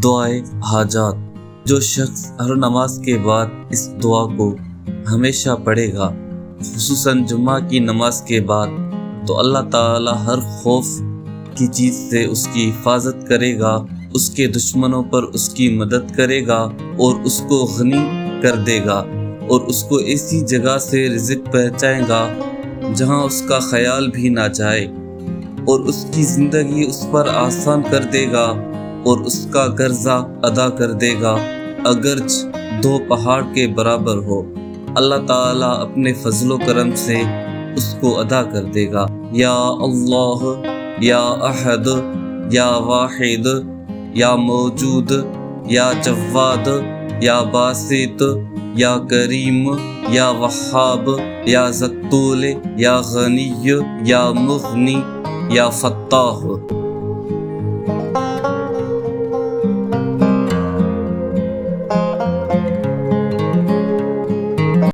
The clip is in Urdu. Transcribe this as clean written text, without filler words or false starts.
دعائے حاجات۔ جو شخص ہر نماز کے بعد اس دعا کو ہمیشہ پڑھے گا، خصوصاً جمعہ کی نماز کے بعد، تو اللہ تعالی ہر خوف کی چیز سے اس کی حفاظت کرے گا، اس کے دشمنوں پر اس کی مدد کرے گا اور اس کو غنی کر دے گا، اور اس کو ایسی جگہ سے رزق پہنچائے گا جہاں اس کا خیال بھی نہ جائے، اور اس کی زندگی اس پر آسان کر دے گا اور اس کا قرضہ ادا کر دے گا، اگرچہ 2 پہاڑ کے برابر ہو۔ اللہ تعالیٰ اپنے فضل و کرم سے اس کو ادا کر دے گا۔ یا اللہ، یا احد، یا واحد، یا موجود، یا جواد، یا باسط، یا کریم، یا وہاب، یا ذوالطول، یا غنی، یا مغنی، یا فتاح۔